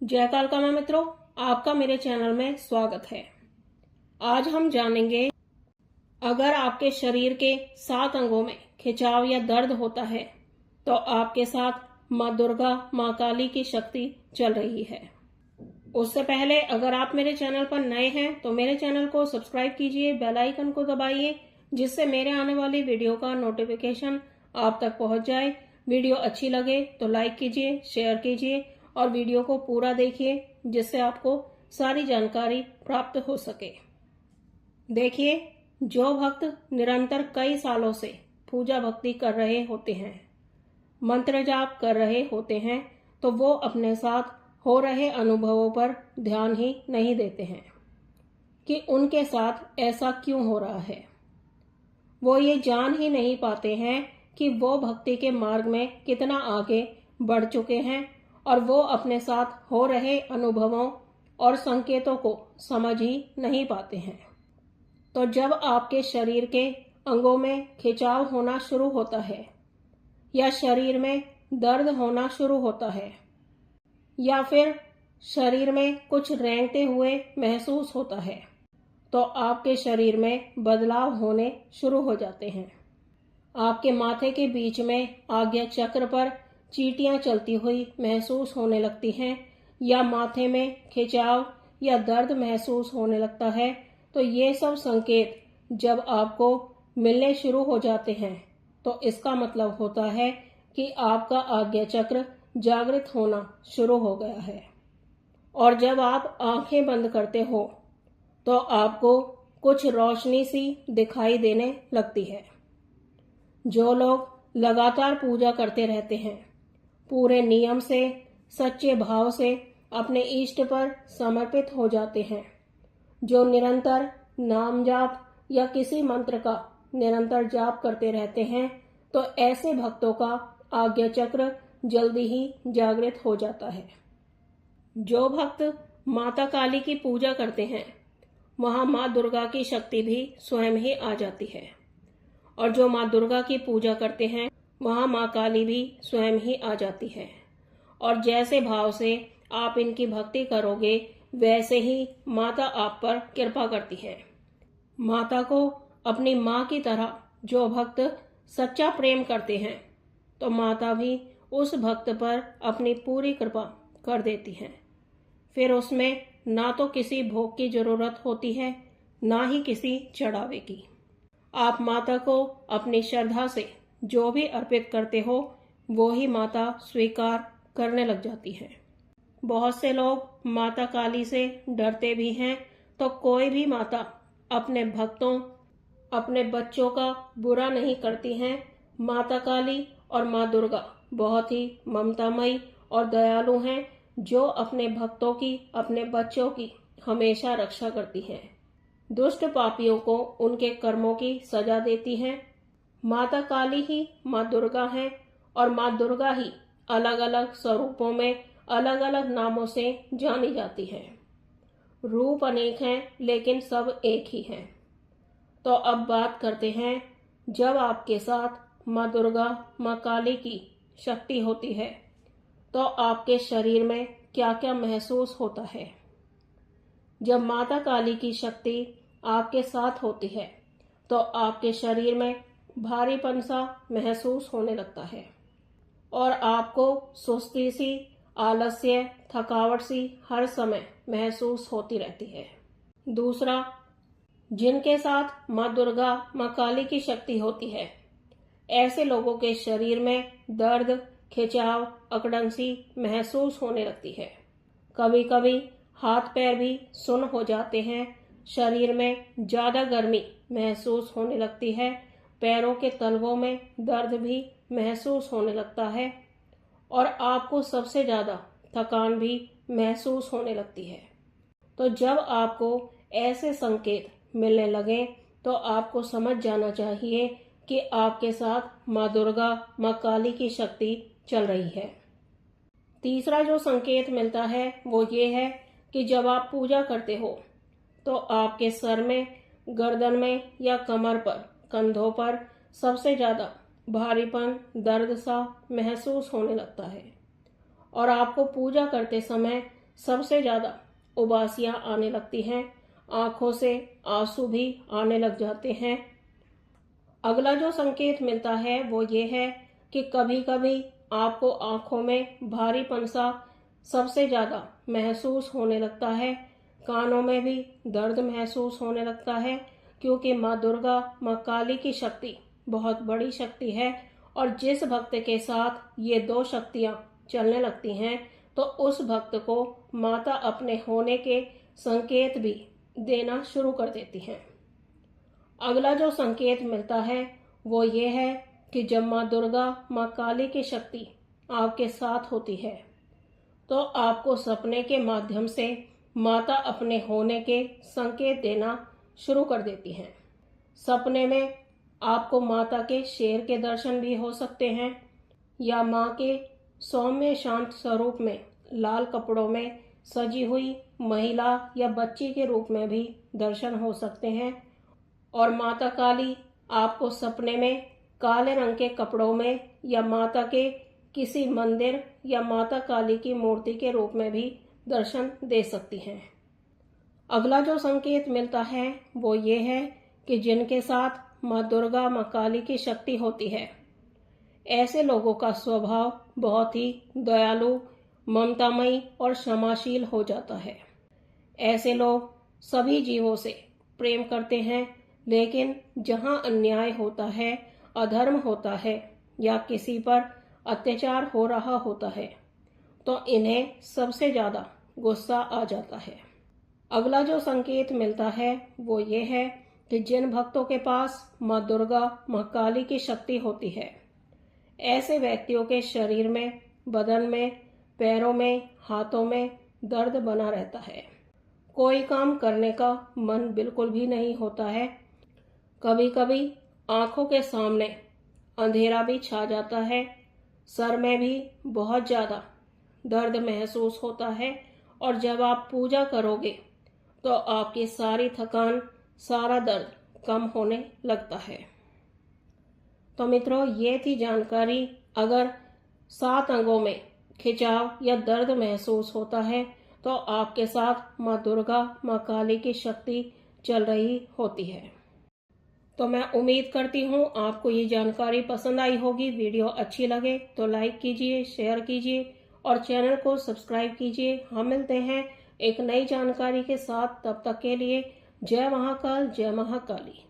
जय कालका मां मित्रों, आपका मेरे चैनल में स्वागत है। आज हम जानेंगे, अगर आपके शरीर के 7 अंगों में खिंचाव या दर्द होता है तो आपके साथ मां दुर्गा, मां काली की शक्ति चल रही है। उससे पहले अगर आप मेरे चैनल पर नए हैं तो मेरे चैनल को सब्सक्राइब कीजिए, बेल आइकन को दबाइए, जिससे मेरे आने वाली वीडियो का नोटिफिकेशन आप तक पहुंच जाए। वीडियो अच्छी लगे तो लाइक कीजिए, शेयर कीजिए और वीडियो को पूरा देखिए, जिससे आपको सारी जानकारी प्राप्त हो सके। देखिए, जो भक्त निरंतर कई सालों से पूजा भक्ति कर रहे होते हैं, मंत्र जाप कर रहे होते हैं, तो वो अपने साथ हो रहे अनुभवों पर ध्यान ही नहीं देते हैं कि उनके साथ ऐसा क्यों हो रहा है। वो ये जान ही नहीं पाते हैं कि वो भक्ति के मार्ग में कितना आगे बढ़ चुके हैं और वो अपने साथ हो रहे अनुभवों और संकेतों को समझ ही नहीं पाते हैं। तो जब आपके शरीर के अंगों में खिंचाव होना शुरू होता है, या शरीर में दर्द होना शुरू होता है, या फिर शरीर में कुछ रेंगते हुए महसूस होता है, तो आपके शरीर में बदलाव होने शुरू हो जाते हैं। आपके माथे के बीच में आज्ञा चक्र पर चींटियां चलती हुई महसूस होने लगती हैं, या माथे में खिंचाव या दर्द महसूस होने लगता है। तो ये सब संकेत जब आपको मिलने शुरू हो जाते हैं तो इसका मतलब होता है कि आपका आज्ञा चक्र जागृत होना शुरू हो गया है। और जब आप आंखें बंद करते हो तो आपको कुछ रोशनी सी दिखाई देने लगती है। जो लोग लगातार पूजा करते रहते हैं, पूरे नियम से, सच्चे भाव से अपने इष्ट पर समर्पित हो जाते हैं, जो निरंतर नाम जाप या किसी मंत्र का निरंतर जाप करते रहते हैं, तो ऐसे भक्तों का आज्ञा चक्र जल्दी ही जागृत हो जाता है। जो भक्त माता काली की पूजा करते हैं, वहां मां दुर्गा की शक्ति भी स्वयं ही आ जाती है। और जो मां दुर्गा की पूजा करते हैं, वहां मां काली भी स्वयं ही आ जाती है। और जैसे भाव से आप इनकी भक्ति करोगे, वैसे ही माता आप पर कृपा करती है। माता को अपनी मां की तरह जो भक्त सच्चा प्रेम करते हैं, तो माता भी उस भक्त पर अपनी पूरी कृपा कर देती है। फिर उसमें ना तो किसी भोग की जरूरत होती है, ना ही किसी चढ़ावे की। आप माता को अपनी श्रद्धा से जो भी अर्पित करते हो, वो ही माता स्वीकार करने लग जाती है। बहुत से लोग माता काली से डरते भी हैं, तो कोई भी माता अपने भक्तों, अपने बच्चों का बुरा नहीं करती हैं। माता काली और माँ दुर्गा बहुत ही ममतामयी और दयालु हैं, जो अपने भक्तों की, अपने बच्चों की हमेशा रक्षा करती हैं। दुष्ट पापियों को उनके कर्मों की सजा देती हैं। माता काली ही माँ दुर्गा हैं, और माँ दुर्गा ही अलग अलग स्वरूपों में, अलग अलग नामों से जानी जाती हैं। रूप अनेक हैं, लेकिन सब एक ही हैं। तो अब बात करते हैं, जब आपके साथ माँ दुर्गा, माँ काली की शक्ति होती है, तो आपके शरीर में क्या क्या महसूस होता है। जब माता काली की शक्ति आपके साथ होती है, तो आपके शरीर में भारीपन सा महसूस होने लगता है, और आपको सुस्ती सी, आलस्य, थकावट सी हर समय महसूस होती रहती है। दूसरा, जिनके साथ माँ दुर्गा, माँ काली की शक्ति होती है, ऐसे लोगों के शरीर में दर्द, खिंचाव, अकड़न सी महसूस होने लगती है। कभी कभी हाथ पैर भी सुन्न हो जाते हैं। शरीर में ज्यादा गर्मी महसूस होने लगती है। पैरों के तलवों में दर्द भी महसूस होने लगता है, और आपको सबसे ज्यादा थकान भी महसूस होने लगती है। तो जब आपको ऐसे संकेत मिलने लगे, तो आपको समझ जाना चाहिए कि आपके साथ माँ दुर्गा, माँ काली की शक्ति चल रही है। तीसरा जो संकेत मिलता है वो ये है कि जब आप पूजा करते हो, तो आपके सर में, गर्दन में या कमर पर, कंधों पर सबसे ज्यादा भारीपन, दर्द सा महसूस होने लगता है। और आपको पूजा करते समय सबसे ज्यादा उबासियां आने लगती हैं, आंखों से आंसू भी आने लग जाते हैं। अगला जो संकेत मिलता है वो ये है कि कभी कभी आपको आंखों में भारीपन सा सबसे ज्यादा महसूस होने लगता है। कानों में भी दर्द महसूस होने लगता है, क्योंकि माँ दुर्गा, माँ काली की शक्ति बहुत बड़ी शक्ति है, और जिस भक्त के साथ ये दो शक्तियां चलने लगती हैं तो उस भक्त को माता अपने होने के संकेत भी देना शुरू कर देती हैं। अगला जो संकेत मिलता है वो ये है कि जब माँ दुर्गा, माँ काली की शक्ति आपके साथ होती है तो आपको सपने के माध्यम से माता अपने होने के संकेत देना शुरू कर देती हैं। सपने में आपको माता के शेर के दर्शन भी हो सकते हैं, या माँ के सौम्य शांत स्वरूप में लाल कपड़ों में सजी हुई महिला या बच्ची के रूप में भी दर्शन हो सकते हैं। और माता काली आपको सपने में काले रंग के कपड़ों में या माता के किसी मंदिर या माता काली की मूर्ति के रूप में भी दर्शन दे सकती हैं। अगला जो संकेत मिलता है वो ये है कि जिनके साथ माँ दुर्गा, माँ काली की शक्ति होती है, ऐसे लोगों का स्वभाव बहुत ही दयालु, ममतामयी और क्षमाशील हो जाता है। ऐसे लोग सभी जीवों से प्रेम करते हैं, लेकिन जहां अन्याय होता है, अधर्म होता है या किसी पर अत्याचार हो रहा होता है तो इन्हें सबसे ज्यादा गुस्सा आ जाता है। अगला जो संकेत मिलता है वो ये है कि जिन भक्तों के पास माँ दुर्गा, माँ काली की शक्ति होती है, ऐसे व्यक्तियों के शरीर में, बदन में, पैरों में, हाथों में दर्द बना रहता है। कोई काम करने का मन बिल्कुल भी नहीं होता है। कभी कभी आंखों के सामने अंधेरा भी छा जाता है। सर में भी बहुत ज्यादा दर्द महसूस होता है, और जब आप पूजा करोगे तो आपकी सारी थकान, सारा दर्द कम होने लगता है। तो मित्रों, ये थी जानकारी। अगर 7 अंगों में खिंचाव या दर्द महसूस होता है तो आपके साथ माँ दुर्गा, माँ काली की शक्ति चल रही होती है। तो मैं उम्मीद करती हूँ आपको ये जानकारी पसंद आई होगी। वीडियो अच्छी लगे तो लाइक कीजिए, शेयर कीजिए और चैनल को सब्सक्राइब कीजिए। हम मिलते हैं एक नई जानकारी के साथ। तब तक के लिए जय महाकाल, जय महाकाली।